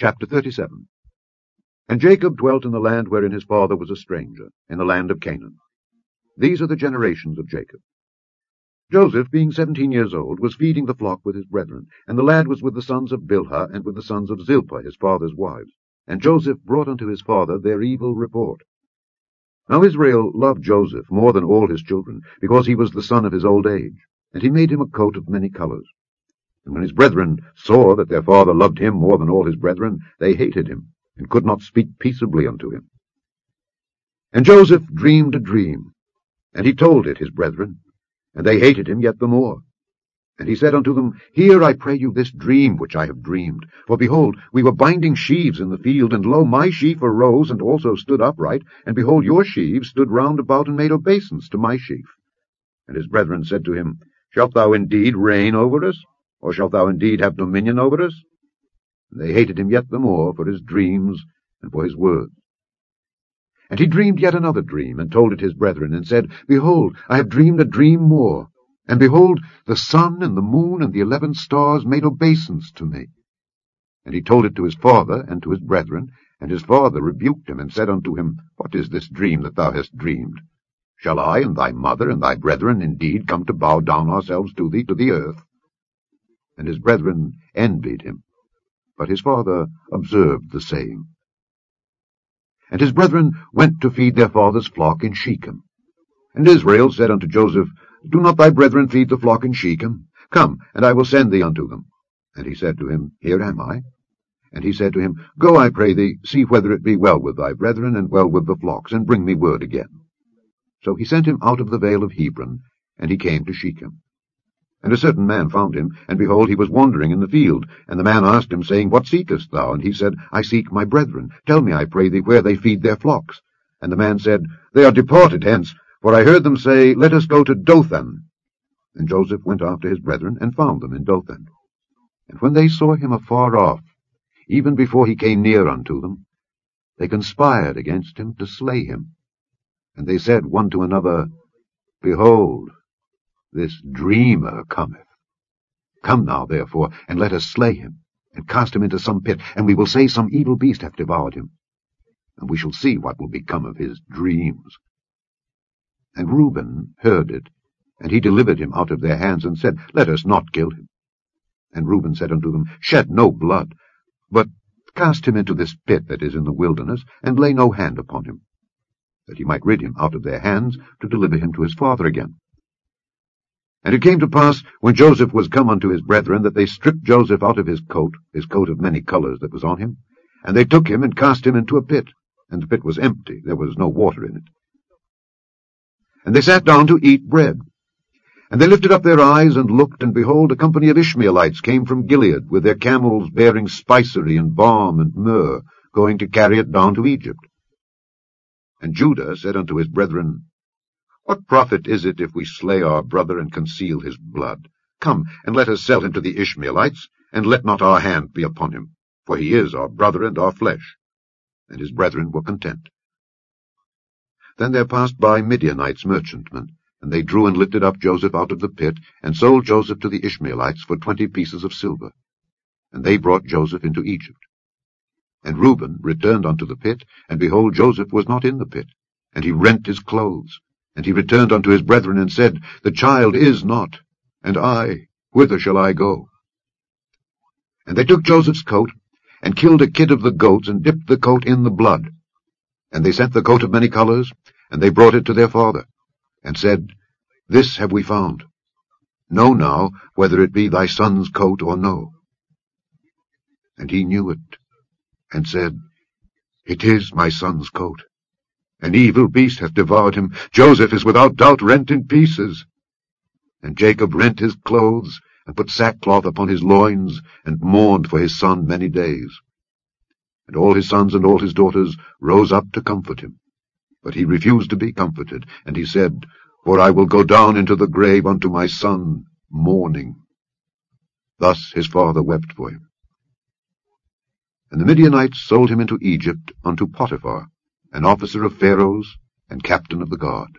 Chapter 37. And Jacob dwelt in the land wherein his father was a stranger, in the land of Canaan. These are the generations of Jacob. Joseph, being 17 years old, was feeding the flock with his brethren, and the lad was with the sons of Bilhah and with the sons of Zilpah, his father's wives. And Joseph brought unto his father their evil report. Now Israel loved Joseph more than all his children, because he was the son of his old age, and he made him a coat of many colors. And when his brethren saw that their father loved him more than all his brethren, they hated him, and could not speak peaceably unto him. And Joseph dreamed a dream, and he told it his brethren, and they hated him yet the more. And he said unto them, Hear, I pray you, this dream which I have dreamed. For behold, we were binding sheaves in the field, and lo, my sheaf arose, and also stood upright, and behold, your sheaves stood round about, and made obeisance to my sheaf. And his brethren said to him, Shalt thou indeed reign over us? Or shalt thou indeed have dominion over us? And they hated him yet the more for his dreams and for his words. And he dreamed yet another dream, and told it his brethren, and said, Behold, I have dreamed a dream more. And behold, the sun and the moon and the 11 stars made obeisance to me. And he told it to his father and to his brethren, and his father rebuked him, and said unto him, What is this dream that thou hast dreamed? Shall I and thy mother and thy brethren indeed come to bow down ourselves to thee to the earth? And his brethren envied him, but his father observed the saying. And his brethren went to feed their father's flock in Shechem. And Israel said unto Joseph, Do not thy brethren feed the flock in Shechem? Come, and I will send thee unto them. And he said to him, Here am I. And he said to him, Go, I pray thee, see whether it be well with thy brethren, and well with the flocks, and bring me word again. So he sent him out of the vale of Hebron, and he came to Shechem. And a certain man found him, and behold, he was wandering in the field. And the man asked him, saying, What seekest thou? And he said, I seek my brethren. Tell me, I pray thee, where they feed their flocks. And the man said, They are departed hence, for I heard them say, Let us go to Dothan. And Joseph went after his brethren, and found them in Dothan. And when they saw him afar off, even before he came near unto them, they conspired against him to slay him. And they said one to another, Behold, this dreamer cometh. Come now, therefore, and let us slay him, and cast him into some pit, and we will say some evil beast hath devoured him. And we shall see what will become of his dreams. And Reuben heard it, and he delivered him out of their hands, and said, Let us not kill him. And Reuben said unto them, Shed no blood, but cast him into this pit that is in the wilderness, and lay no hand upon him, that he might rid him out of their hands, to deliver him to his father again. And it came to pass, when Joseph was come unto his brethren, that they stripped Joseph out of his coat of many colors that was on him, and they took him and cast him into a pit, and the pit was empty, there was no water in it. And they sat down to eat bread. And they lifted up their eyes and looked, and behold, a company of Ishmaelites came from Gilead, with their camels bearing spicery and balm and myrrh, going to carry it down to Egypt. And Judah said unto his brethren, What profit is it if we slay our brother and conceal his blood? Come, and let us sell him to the Ishmaelites, and let not our hand be upon him, for he is our brother and our flesh. And his brethren were content. Then there passed by Midianites merchantmen, and they drew and lifted up Joseph out of the pit, and sold Joseph to the Ishmaelites for 20 pieces of silver. And they brought Joseph into Egypt. And Reuben returned unto the pit, and behold, Joseph was not in the pit. And he rent his clothes. And he returned unto his brethren, and said, The child is not, and I, whither shall I go? And they took Joseph's coat, and killed a kid of the goats, and dipped the coat in the blood. And they sent the coat of many colors, and they brought it to their father, and said, This have we found. Know now whether it be thy son's coat or no. And he knew it, and said, It is my son's coat. An evil beast hath devoured him. Joseph is without doubt rent in pieces. And Jacob rent his clothes, and put sackcloth upon his loins, and mourned for his son many days. And all his sons and all his daughters rose up to comfort him. But he refused to be comforted, and he said, For I will go down into the grave unto my son, mourning. Thus his father wept for him. And the Midianites sold him into Egypt unto Potiphar, an officer of Pharaoh's, and captain of the guard.